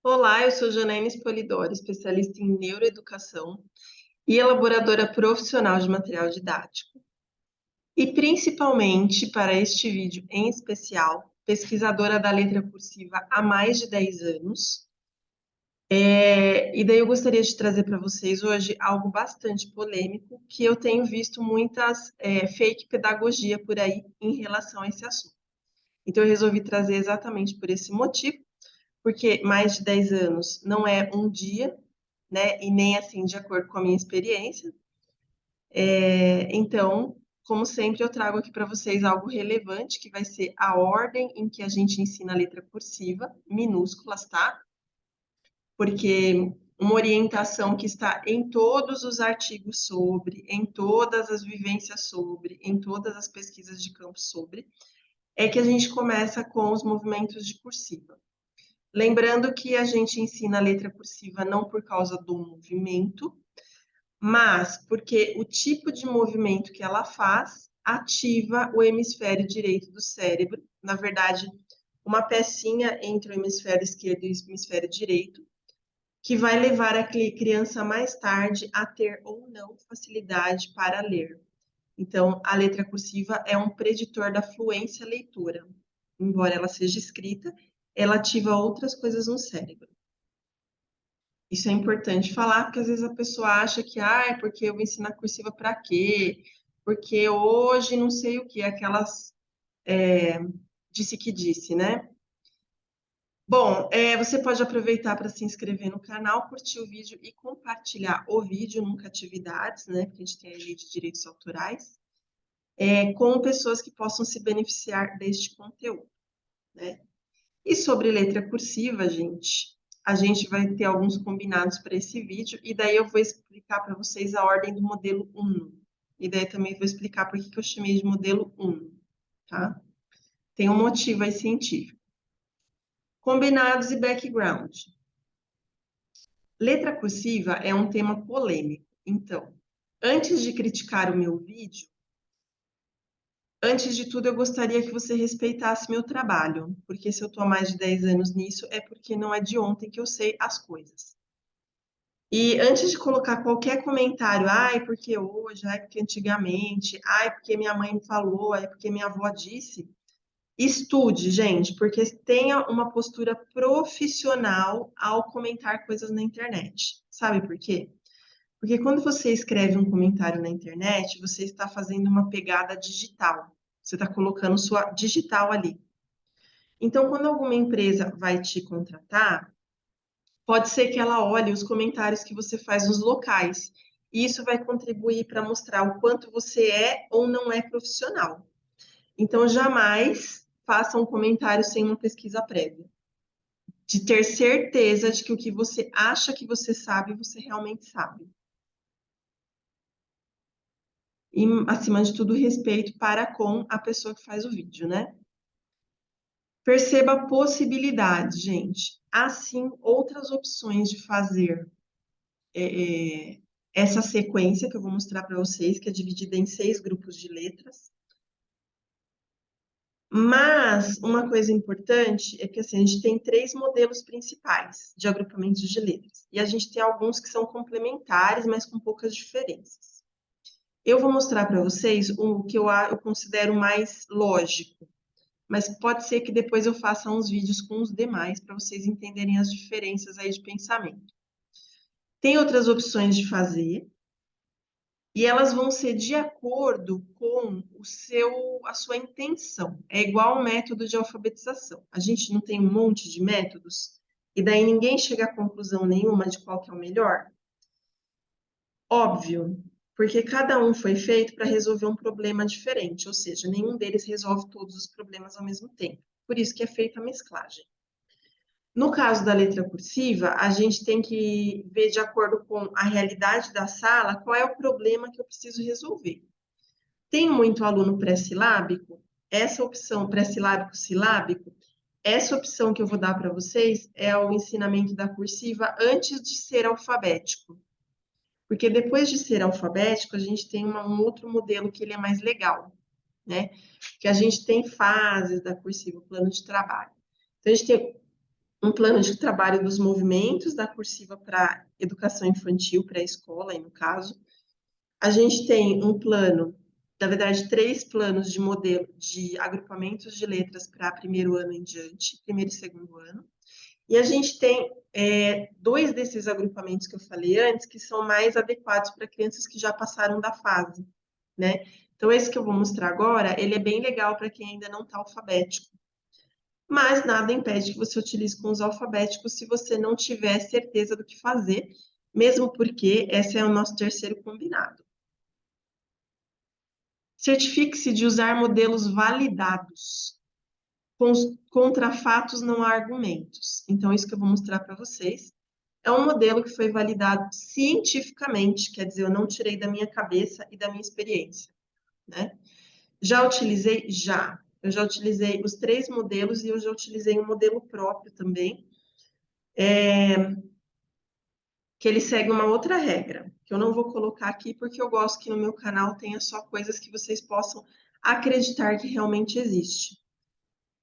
Olá, eu sou Janaína Spolidoro, especialista em neuroeducação e elaboradora profissional de material didático. E principalmente para este vídeo em especial, pesquisadora da letra cursiva há mais de 10 anos. E daí eu gostaria de trazer para vocês hoje algo bastante polêmico, que eu tenho visto muitas fake pedagogia por aí em relação a esse assunto. Então eu resolvi trazer exatamente por esse motivo, porque mais de 10 anos não é um dia, né? E nem assim de acordo com a minha experiência. Então, como sempre, eu trago aqui para vocês algo relevante, que vai ser a ordem em que a gente ensina a letra cursiva, minúsculas, tá? Porque uma orientação que está em todos os artigos sobre, em todas as vivências sobre, em todas as pesquisas de campo sobre, é que a gente começa com os movimentos de cursiva. Lembrando que a gente ensina a letra cursiva não por causa do movimento, mas porque o tipo de movimento que ela faz ativa o hemisfério direito do cérebro. Na verdade, uma pecinha entre o hemisfério esquerdo e o hemisfério direito, que vai levar a criança mais tarde a ter ou não facilidade para ler. Então, a letra cursiva é um preditor da fluência leitora. Embora ela seja escrita, ela ativa outras coisas no cérebro. Isso é importante falar, porque às vezes a pessoa acha que, é porque eu vou ensinar cursiva para quê? Porque hoje não sei o que, aquelas disse que disse, né? Bom, você pode aproveitar para se inscrever no canal, curtir o vídeo e compartilhar o vídeo no Atividades, né? Porque a gente tem a lei de direitos autorais, com pessoas que possam se beneficiar deste conteúdo, né? E sobre letra cursiva, gente, a gente vai ter alguns combinados para esse vídeo, e daí eu vou explicar para vocês a ordem do modelo 1. E daí também vou explicar por que eu chamei de modelo 1, tá? Tem um motivo aí científico. Combinados e background. Letra cursiva é um tema polêmico. Então, antes de criticar o meu vídeo, antes de tudo, eu gostaria que você respeitasse meu trabalho, porque se eu estou há mais de 10 anos nisso, é porque não é de ontem que eu sei as coisas. E antes de colocar qualquer comentário, ai, porque hoje, ai, porque antigamente, ai, porque minha mãe me falou, ai, porque minha avó disse, estude, gente, porque tenha uma postura profissional ao comentar coisas na internet. Sabe por quê? Porque quando você escreve um comentário na internet, você está fazendo uma pegada digital. Você está colocando sua digital ali. Então, quando alguma empresa vai te contratar, pode ser que ela olhe os comentários que você faz nos locais. E isso vai contribuir para mostrar o quanto você é ou não é profissional. Então, jamais faça um comentário sem uma pesquisa prévia. De ter certeza de que o que você acha que você sabe, você realmente sabe. E, acima de tudo, respeito para com a pessoa que faz o vídeo, né? Perceba possibilidades, gente. Há sim outras opções de fazer essa sequência que eu vou mostrar para vocês, que é dividida em 6 grupos de letras. Mas uma coisa importante é que assim, a gente tem 3 modelos principais de agrupamentos de letras. E a gente tem alguns que são complementares, mas com poucas diferenças. Eu vou mostrar para vocês o que eu considero mais lógico, mas pode ser que depois eu faça uns vídeos com os demais para vocês entenderem as diferenças aí de pensamento. Tem outras opções de fazer, e elas vão ser de acordo com a sua intenção. É igual ao método de alfabetização. A gente não tem um monte de métodos, e daí ninguém chega a conclusão nenhuma de qual que é o melhor? Óbvio, porque cada um foi feito para resolver um problema diferente, ou seja, nenhum deles resolve todos os problemas ao mesmo tempo. Por isso que é feita a mesclagem. No caso da letra cursiva, a gente tem que ver de acordo com a realidade da sala qual é o problema que eu preciso resolver. Tem muito aluno pré-silábico? Essa opção pré-silábico, silábico, essa opção que eu vou dar para vocês é o ensinamento da cursiva antes de ser alfabético. Porque depois de ser alfabético, a gente tem um outro modelo que ele é mais legal, né? Que a gente tem fases da cursiva, plano de trabalho. Então, a gente tem um plano de trabalho dos movimentos da cursiva para educação infantil, pré-escola, aí no caso. A gente tem um plano, na verdade, 3 planos de modelo de agrupamentos de letras para primeiro ano em diante, primeiro e segundo ano. E a gente tem 2 desses agrupamentos que eu falei antes, que são mais adequados para crianças que já passaram da fase, né? Então, esse que eu vou mostrar agora, ele é bem legal para quem ainda não está alfabético. Mas nada impede que você utilize com os alfabéticos se você não tiver certeza do que fazer, mesmo porque esse é o nosso terceiro combinado. Certifique-se de usar modelos validados. Contra fatos não há argumentos. Então, isso que eu vou mostrar para vocês é um modelo que foi validado cientificamente, quer dizer, eu não tirei da minha cabeça e da minha experiência, né? Já utilizei? Já. Eu já utilizei os 3 modelos e eu já utilizei um modelo próprio também, que ele segue uma outra regra, que eu não vou colocar aqui porque eu gosto que no meu canal tenha só coisas que vocês possam acreditar que realmente existe.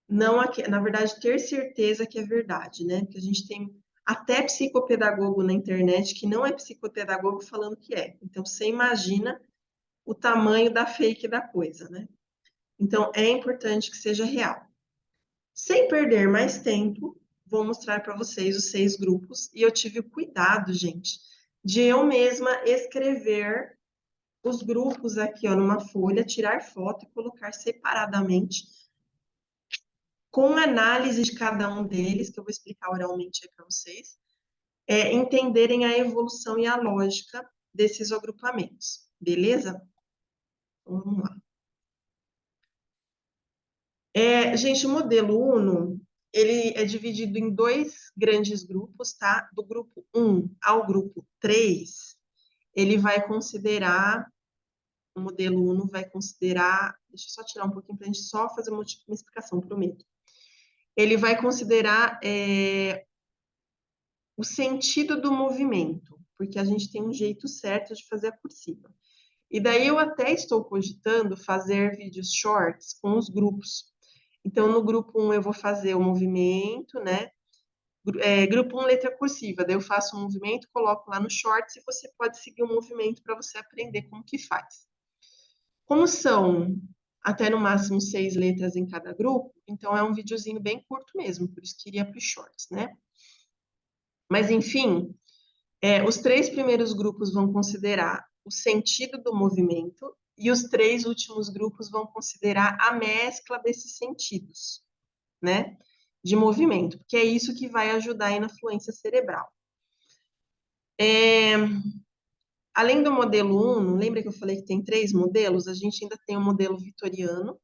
Não, na verdade, ter certeza que é verdade, né? Porque a gente tem até psicopedagogo na internet que não é psicopedagogo falando que é. Então, você imagina o tamanho da fake da coisa, né? Então, é importante que seja real. Sem perder mais tempo, vou mostrar para vocês os 6 grupos. E eu tive o cuidado, gente, de eu mesma escrever os grupos aqui, ó, numa folha, tirar foto e colocar separadamente com análise de cada um deles, que eu vou explicar oralmente aí para vocês, entenderem a evolução e a lógica desses agrupamentos, beleza? Então, vamos lá. Gente, o modelo UNO, ele é dividido em 2 grandes grupos, tá? Do grupo 1 ao grupo 3, ele vai considerar, o modelo UNO vai considerar, deixa eu só tirar um pouquinho para a gente só fazer uma explicação, prometo. Ele vai considerar o sentido do movimento, porque a gente tem um jeito certo de fazer a cursiva. E daí eu até estou cogitando fazer vídeos shorts com os grupos. Então, no grupo 1 eu vou fazer o movimento, né? Grupo 1, letra cursiva. Daí eu faço um movimento, coloco lá no shorts e você pode seguir o movimento para você aprender como que faz. Como são até no máximo 6 letras em cada grupo, então é um videozinho bem curto mesmo, por isso que iria para os shorts, né? Mas, enfim, os 3 primeiros grupos vão considerar o sentido do movimento e os 3 últimos grupos vão considerar a mescla desses sentidos, né? De movimento, porque é isso que vai ajudar aí na fluência cerebral. Além do modelo UNO, lembra que eu falei que tem 3 modelos? A gente ainda tem o modelo vitoriano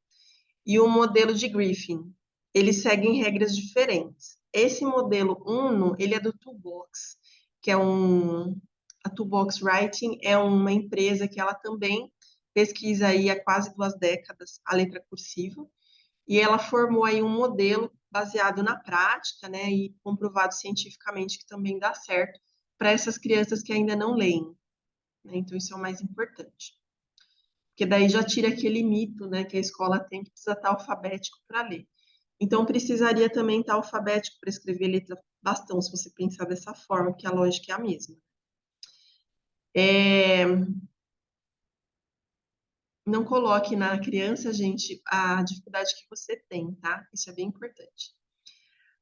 e o modelo de Griffin. Eles seguem regras diferentes. Esse modelo UNO, ele é do Toolbox, que é a Toolbox Writing é uma empresa que ela também pesquisa aí há quase 2 décadas a letra cursiva, e ela formou aí um modelo baseado na prática, né, e comprovado cientificamente que também dá certo para essas crianças que ainda não leem, né? Então isso é o mais importante. Porque daí já tira aquele mito, né, que a escola tem que precisa estar alfabético para ler. Então, precisaria também estar alfabético para escrever letra bastão, se você pensar dessa forma, porque a lógica é a mesma. Não coloque na criança, gente, a dificuldade que você tem, tá? Isso é bem importante.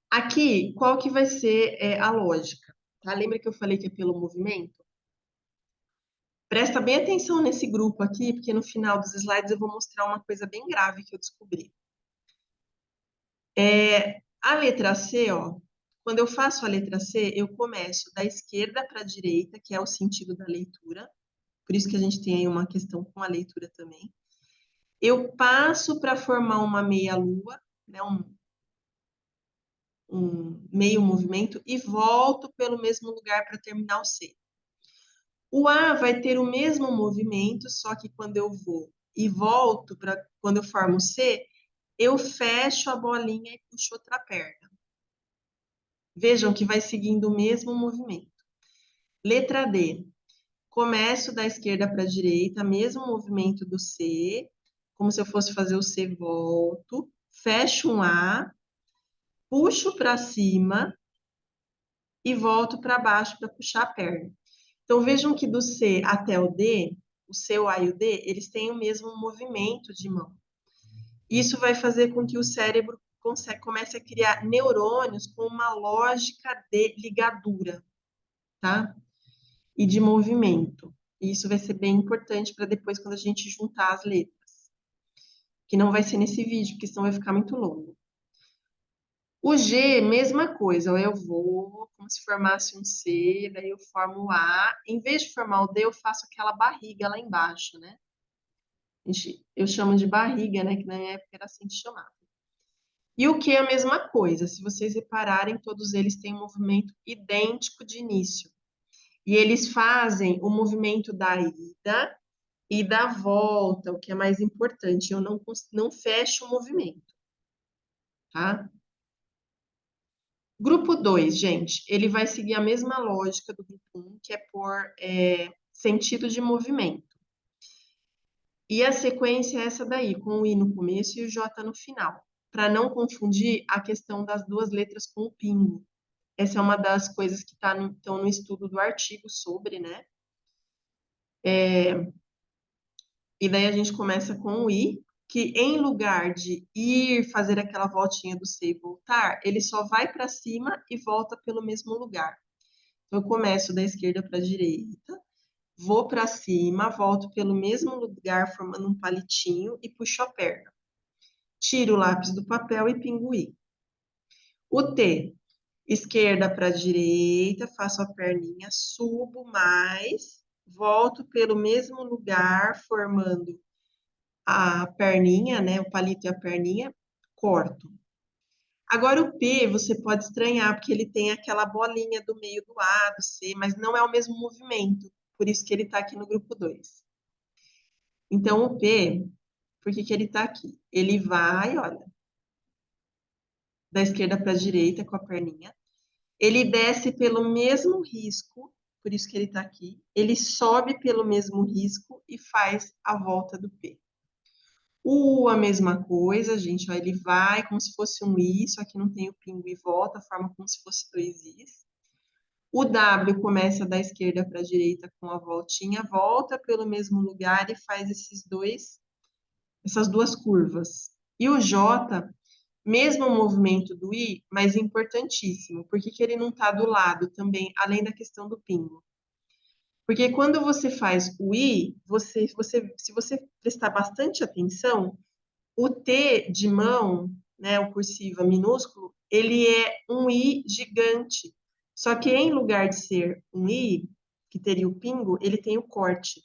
Aqui, qual que vai ser a lógica? Tá? Lembra que eu falei que é pelo movimento? Presta bem atenção nesse grupo aqui, porque no final dos slides eu vou mostrar uma coisa bem grave que eu descobri. A letra C, ó, quando eu faço a letra C, eu começo da esquerda para a direita, que é o sentido da leitura. Por isso que a gente tem aí uma questão com a leitura também. Eu passo para formar uma meia-lua, né, um meio movimento, e volto pelo mesmo lugar para terminar o C. O A vai ter o mesmo movimento, só que quando eu vou e volto para quando eu formo o C, eu fecho a bolinha e puxo outra perna. Vejam que vai seguindo o mesmo movimento. Letra D. Começo da esquerda para a direita, mesmo movimento do C, como se eu fosse fazer o C, volto, fecho um A, puxo para cima e volto para baixo para puxar a perna. Então, vejam que do C até o D, o C, o A e o D, eles têm o mesmo movimento de mão. Isso vai fazer com que o cérebro comece a criar neurônios com uma lógica de ligadura, tá? E de movimento. E isso vai ser bem importante para depois, quando a gente juntar as letras. Que não vai ser nesse vídeo, porque senão vai ficar muito longo. O G, mesma coisa. Eu vou como se formasse um C, daí eu formo o A. Em vez de formar o D, eu faço aquela barriga lá embaixo, né? Eu chamo de barriga, né? Que na minha época era assim que chamava. E o Q é a mesma coisa. Se vocês repararem, todos eles têm um movimento idêntico de início. E eles fazem o movimento da ida e da volta, o que é mais importante. Eu não fecho o movimento, tá? Grupo 2, gente, ele vai seguir a mesma lógica do grupo 1, que é por sentido de movimento. E a sequência é essa daí, com o I no começo e o J no final, para não confundir a questão das duas letras com o pingo. Essa é uma das coisas que estão no estudo do artigo sobre, né? E daí a gente começa com o I, que em lugar de ir fazer aquela voltinha do C e voltar, ele só vai para cima e volta pelo mesmo lugar. Então, eu começo da esquerda para a direita, vou para cima, volto pelo mesmo lugar, formando um palitinho e puxo a perna. Tiro o lápis do papel e pingo o I. O T, esquerda para a direita, faço a perninha, subo mais, volto pelo mesmo lugar, formando a perninha, né? O palito e a perninha, corto. Agora o P você pode estranhar, porque ele tem aquela bolinha do meio do A, do C, mas não é o mesmo movimento. Por isso que ele está aqui no grupo 2. Então, o P, por que que ele está aqui? Ele vai, olha, da esquerda para a direita com a perninha. Ele desce pelo mesmo risco, por isso que ele está aqui. Ele sobe pelo mesmo risco e faz a volta do P. O U, a mesma coisa, gente, ó, ele vai como se fosse um I, só que não tem o pingo e volta, forma como se fosse dois Is. O W começa da esquerda para a direita com a voltinha, volta pelo mesmo lugar e faz essas duas curvas. E o J, mesmo o movimento do I, mas importantíssimo. Por que que ele não está do lado também, além da questão do pingo? Porque quando você faz o I, se você prestar bastante atenção, o T de mão, né, o cursiva minúsculo, ele é um I gigante. Só que em lugar de ser um I, que teria o pingo, ele tem o corte.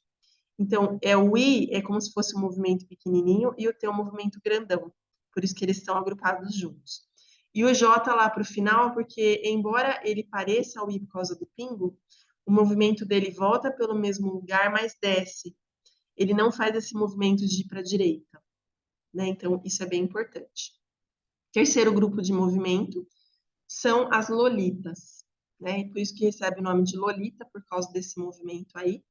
Então, o I é como se fosse um movimento pequenininho e o T é um movimento grandão. Por isso que eles estão agrupados juntos. E o J lá para o final, porque embora ele pareça o I por causa do pingo, o movimento dele volta pelo mesmo lugar, mas desce. Ele não faz esse movimento de ir para a direita, né? Então, isso é bem importante. Terceiro grupo de movimento são as lolitas, né? E por isso que recebe o nome de lolita, por causa desse movimento aí.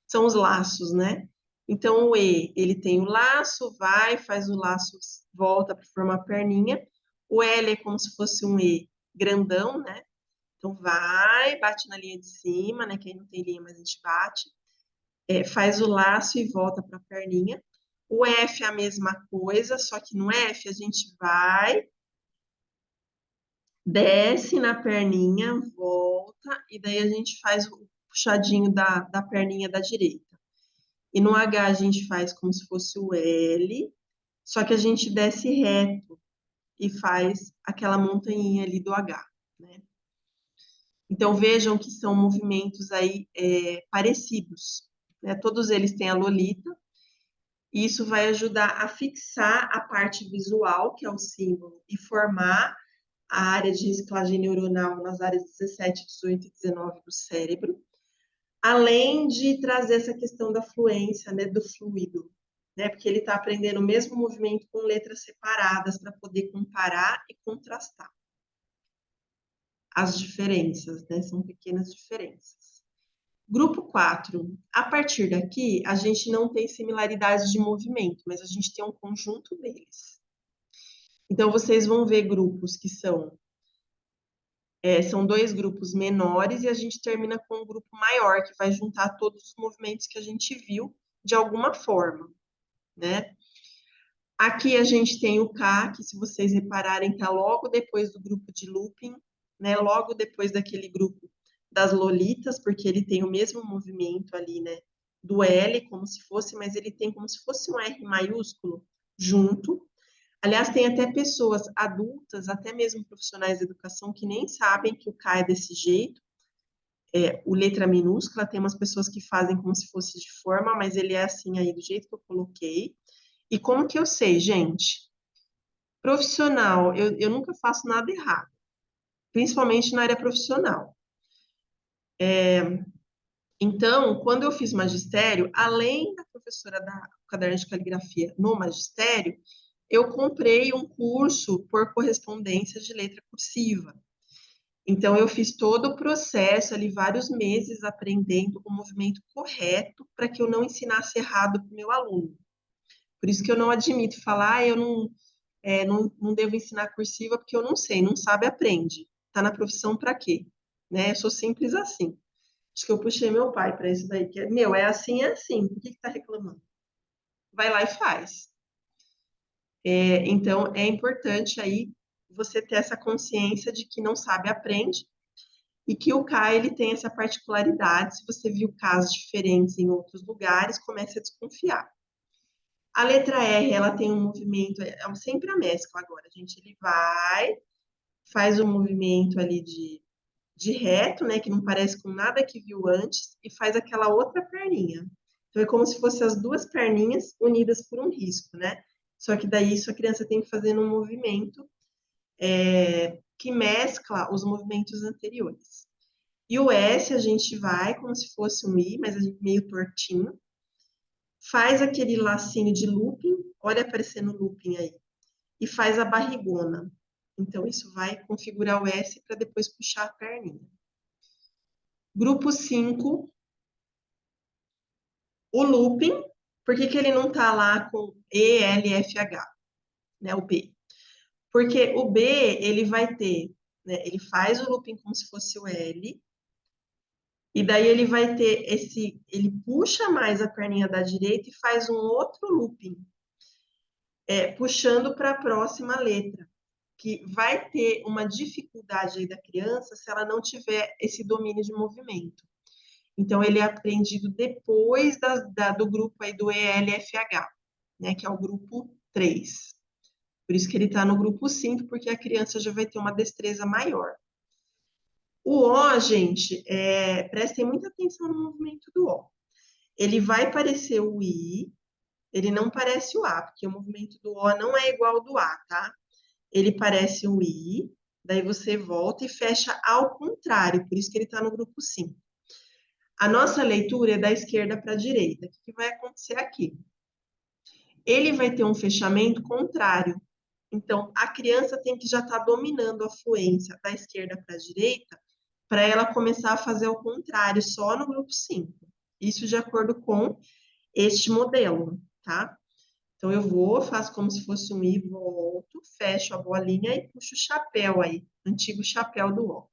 São os laços, né? Então, o E, ele tem o laço, vai, faz o laço, volta para formar a perninha. O L é como se fosse um E grandão, né? Então, vai, bate na linha de cima, né? Quem não tem linha, mas a gente bate. Faz o laço e volta para a perninha. O F é a mesma coisa, só que no F a gente vai, desce na perninha, volta, e daí a gente faz o puxadinho da perninha da direita. E no H a gente faz como se fosse o L, só que a gente desce reto e faz aquela montanha ali do H, né? Então vejam que são movimentos aí parecidos, né? Todos eles têm a lolita, e isso vai ajudar a fixar a parte visual, que é o símbolo, e formar a área de reciclagem neuronal nas áreas 17, 18 e 19 do cérebro, além de trazer essa questão da fluência, né, do fluido, né, porque ele está aprendendo o mesmo movimento com letras separadas para poder comparar e contrastar as diferenças, né, são pequenas diferenças. Grupo 4, a partir daqui, a gente não tem similaridades de movimento, mas a gente tem um conjunto deles. Então, vocês vão ver grupos que são São dois grupos menores e a gente termina com um grupo maior, que vai juntar todos os movimentos que a gente viu de alguma forma, né? Aqui a gente tem o K, que se vocês repararem, está logo depois do grupo de looping, né? Logo depois daquele grupo das lolitas, porque ele tem o mesmo movimento ali, né? Do L, como se fosse, mas ele tem como se fosse um R maiúsculo junto. Aliás, tem até pessoas adultas, até mesmo profissionais de educação, que nem sabem que o K é desse jeito, o letra minúscula. Tem umas pessoas que fazem como se fosse de forma, mas ele é assim aí, do jeito que eu coloquei. E como que eu sei, gente? Profissional, eu nunca faço nada errado, principalmente na área profissional. Então, quando eu fiz magistério, além da professora da caderno de caligrafia no magistério, eu comprei um curso por correspondência de letra cursiva. Então, eu fiz todo o processo ali, vários meses aprendendo o movimento correto para que eu não ensinasse errado para o meu aluno. Por isso que eu não admito falar, eu não devo ensinar cursiva porque eu não sei, não sabe, aprende. Tá na profissão para quê? Né? Eu sou simples assim. Acho que eu puxei meu pai para isso daí, que é assim, é assim. Por que tá reclamando? Vai lá e faz. Então, é importante aí você ter essa consciência de que não sabe, aprende, e que o K ele tem essa particularidade. Se você viu casos diferentes em outros lugares, comece a desconfiar. A letra R, ela tem um movimento, sempre a mescla agora, gente. Ele vai, faz um movimento ali de reto, né, que não parece com nada que viu antes, e faz aquela outra perninha. Então, é como se fossem as duas perninhas unidas por um risco, né? Só que daí isso a criança tem que fazer num movimento que mescla os movimentos anteriores. E o S a gente vai como se fosse um I, mas a gente meio tortinho. Faz aquele lacinho de looping, olha aparecendo o looping aí. E faz a barrigona. Então, isso vai configurar o S para depois puxar a perninha. Grupo 5, o looping. Por que ele não está lá com E, L, F, H, né, o B? Porque o B, ele vai ter, né, ele faz o looping como se fosse o L, e daí ele vai ter ele puxa mais a perninha da direita e faz um outro looping, puxando para a próxima letra, que vai ter uma dificuldade aí da criança se ela não tiver esse domínio de movimento. Então, ele é aprendido depois do grupo aí do ELFH, né, que é o grupo 3. Por isso que ele está no grupo 5, porque a criança já vai ter uma destreza maior. O O, gente, prestem muita atenção no movimento do O. Ele vai parecer o I, ele não parece o A, porque o movimento do O não é igual ao do A, tá? Ele parece o I, daí você volta e fecha ao contrário, por isso que ele está no grupo 5. A nossa leitura é da esquerda para a direita. O que vai acontecer aqui? Ele vai ter um fechamento contrário. Então, a criança tem que já estar dominando a fluência da esquerda para a direita para ela começar a fazer o contrário, só no grupo 5. Isso de acordo com este modelo, tá? Então, eu vou, faço como se fosse um I, volto, fecho a bolinha e puxo o chapéu aí, antigo chapéu do O.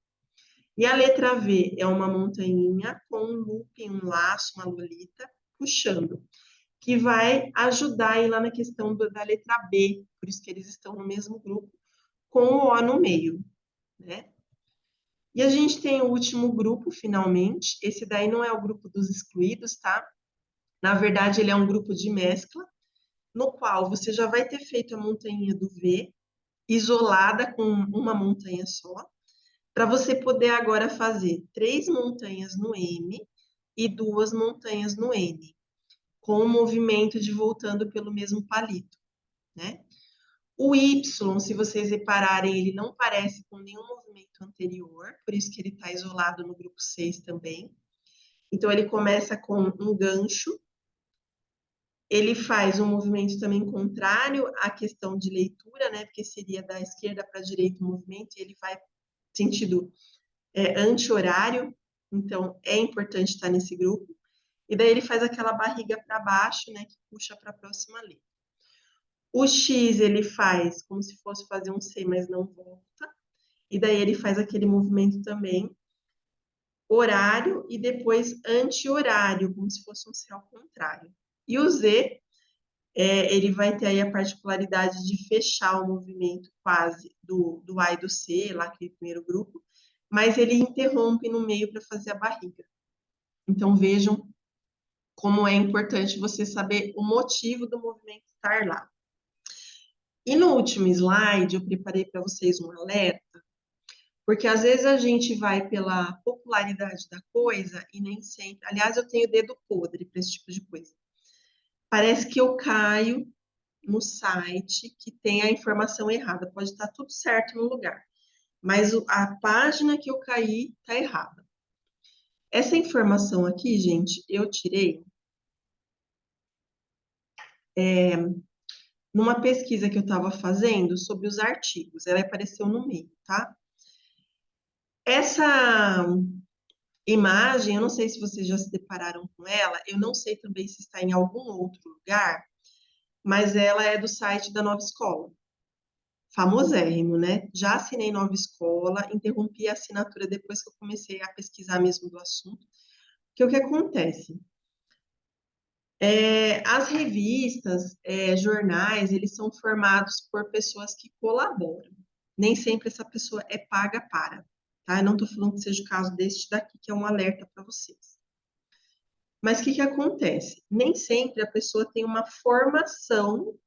E a letra V é uma montanha com um looping, um laço, uma lolita, puxando, que vai ajudar aí lá na questão da letra B, por isso que eles estão no mesmo grupo, com o O no meio, né? E a gente tem o último grupo, finalmente. Esse daí não é o grupo dos excluídos, tá? Na verdade, ele é um grupo de mescla, no qual você já vai ter feito a montanha do V, isolada com uma montanha só, para você poder agora fazer 3 montanhas no M e 2 montanhas no N, com o movimento de voltando pelo mesmo palito, né? O Y, se vocês repararem, ele não parece com nenhum movimento anterior, por isso que ele está isolado no grupo 6 também. Então, ele começa com um gancho, ele faz um movimento também contrário à questão de leitura, né? Porque seria da esquerda para a direita o movimento, e ele vai sentido anti-horário, então é importante estar nesse grupo. E daí ele faz aquela barriga para baixo, né, que puxa para a próxima letra. O X ele faz como se fosse fazer um C, mas não volta. E daí ele faz aquele movimento também, horário e depois anti-horário, como se fosse um C ao contrário. E o Z, ele vai ter aí a particularidade de fechar o movimento quase do A e do C, lá aquele primeiro grupo, mas ele interrompe no meio para fazer a barriga. Então vejam como é importante você saber o motivo do movimento estar lá. E no último slide, eu preparei para vocês um alerta, porque às vezes a gente vai pela popularidade da coisa e nem sempre. Aliás, eu tenho dedo podre para esse tipo de coisa. Parece que eu caio no site que tem a informação errada. Pode estar tudo certo no lugar, mas a página que eu caí está errada. Essa informação aqui, gente, eu tirei numa pesquisa que eu estava fazendo sobre os artigos. Ela apareceu no meio, tá? Essa imagem, eu não sei se vocês já se depararam com ela, eu não sei também se está em algum outro lugar, mas ela é do site da Nova Escola. Famosérrimo, né? Já assinei Nova Escola, interrompi a assinatura depois que eu comecei a pesquisar mesmo do assunto. Porque o que acontece? As revistas, jornais, eles são formados por pessoas que colaboram. Nem sempre essa pessoa é paga para, tá? Eu não estou falando que seja o caso deste daqui, que é um alerta para vocês. Mas o que acontece? Nem sempre a pessoa tem uma formação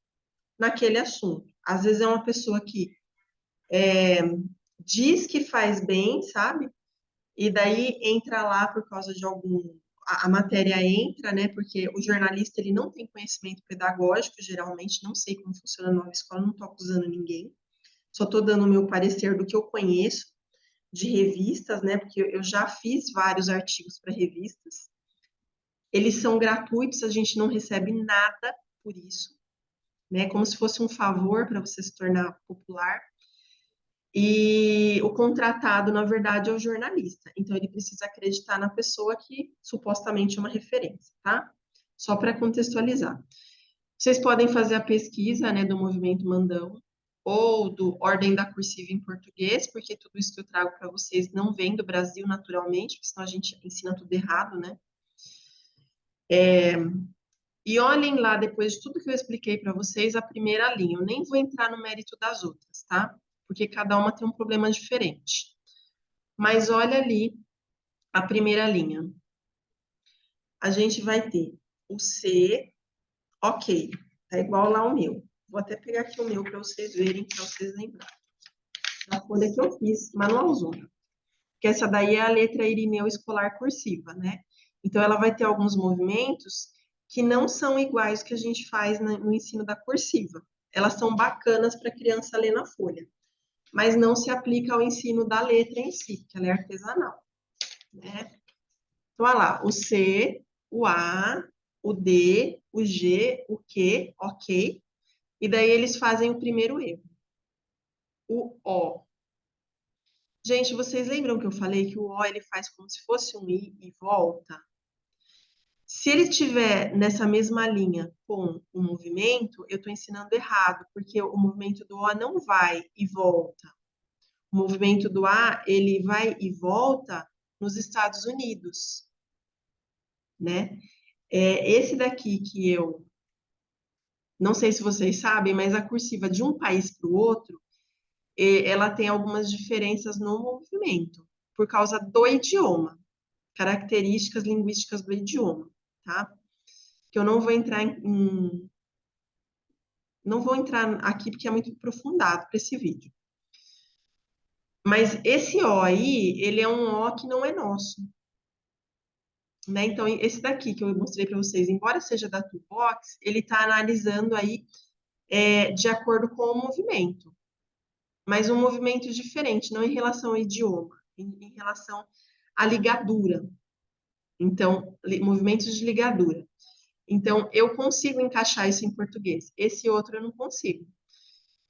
naquele assunto. Às vezes é uma pessoa que diz que faz bem, sabe? E daí entra lá por causa de algum. A matéria entra, né? Porque o jornalista ele não tem conhecimento pedagógico, geralmente, não sei como funciona a nova escola, não estou acusando ninguém, só estou dando o meu parecer do que eu conheço de revistas, né? Porque eu já fiz vários artigos para revistas. Eles são gratuitos, a gente não recebe nada por isso, né? Como se fosse um favor para você se tornar popular. E o contratado, na verdade, é o jornalista. Então, ele precisa acreditar na pessoa que supostamente é uma referência, tá? Só para contextualizar. Vocês podem fazer a pesquisa, né, do movimento Mandão ou do Ordem da Cursiva em português, porque tudo isso que eu trago para vocês não vem do Brasil naturalmente, porque senão a gente ensina tudo errado, né? E olhem lá, depois de tudo que eu expliquei para vocês, a primeira linha. Eu nem vou entrar no mérito das outras, tá? Porque cada uma tem um problema diferente. Mas olha ali a primeira linha. A gente vai ter o C, ok, tá igual lá o meu. Vou até pegar aqui o meu para vocês verem, para vocês lembrarem. A folha que eu fiz, manualzona. Porque essa daí é a letra Irineu escolar cursiva, né? Então, ela vai ter alguns movimentos que não são iguais que a gente faz no ensino da cursiva. Elas são bacanas para a criança ler na folha, mas não se aplica ao ensino da letra em si, porque ela é artesanal, né? Então, olha lá, o C, o A, o D, o G, o Q, ok. E daí eles fazem o primeiro erro, o O. Gente, vocês lembram que eu falei que o O ele faz como se fosse um I e volta? Se ele estiver nessa mesma linha com o movimento, eu estou ensinando errado, porque o movimento do O não vai e volta. O movimento do A, ele vai e volta nos Estados Unidos, né? Esse daqui que eu não sei se vocês sabem, mas a cursiva de um país para o outro, ela tem algumas diferenças no movimento, por causa do idioma, características linguísticas do idioma, tá? Que eu não vou entrar não vou entrar aqui porque é muito aprofundado para esse vídeo. Mas esse O aí, ele é um O que não é nosso, né? Então, esse daqui que eu mostrei para vocês, embora seja da Toolbox, ele está analisando aí de acordo com o movimento, mas um movimento diferente, não em relação ao idioma, em relação à ligadura. Então, movimentos de ligadura. Então, eu consigo encaixar isso em português. Esse outro eu não consigo.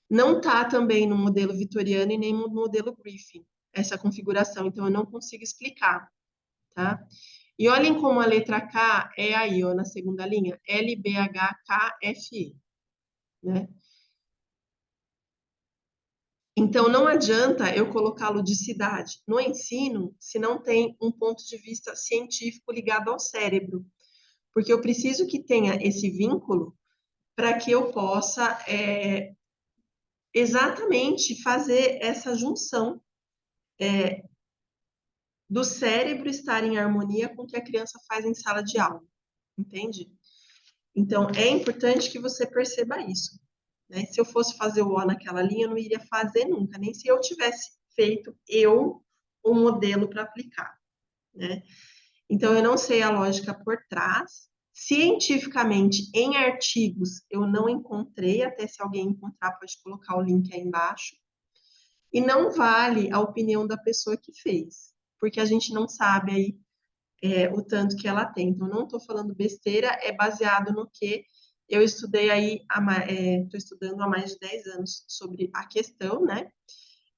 Não está também no modelo vitoriano e nem no modelo Griffin, essa configuração. Então, eu não consigo explicar, tá? E olhem como a letra K é aí, ó, na segunda linha. L, B, H, K, F, E, né? Então, não adianta eu colocar ludicidade no ensino se não tem um ponto de vista científico ligado ao cérebro, porque eu preciso que tenha esse vínculo para que eu possa exatamente fazer essa junção do cérebro estar em harmonia com o que a criança faz em sala de aula, entende? Então, é importante que você perceba isso, né? Se eu fosse fazer o O naquela linha, eu não iria fazer nunca, nem se eu tivesse feito o modelo para aplicar, né? Então, eu não sei a lógica por trás. Cientificamente, em artigos, eu não encontrei, até se alguém encontrar, pode colocar o link aí embaixo. E não vale a opinião da pessoa que fez, porque a gente não sabe aí o tanto que ela tem. Então, não estou falando besteira, é baseado no que eu estudei aí, estou estudando há mais de 10 anos sobre a questão, né?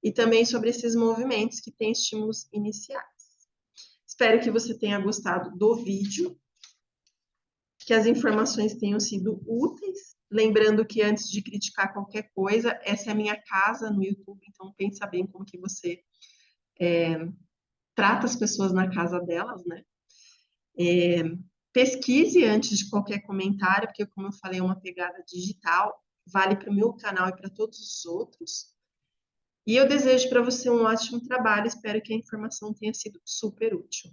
E também sobre esses movimentos que têm estímulos iniciais. Espero que você tenha gostado do vídeo, que as informações tenham sido úteis. Lembrando que antes de criticar qualquer coisa, essa é a minha casa no YouTube, então pensa bem como que você trata as pessoas na casa delas, né? Pesquise antes de qualquer comentário, porque, como eu falei, é uma pegada digital, vale para o meu canal e para todos os outros. E eu desejo para você um ótimo trabalho, espero que a informação tenha sido super útil.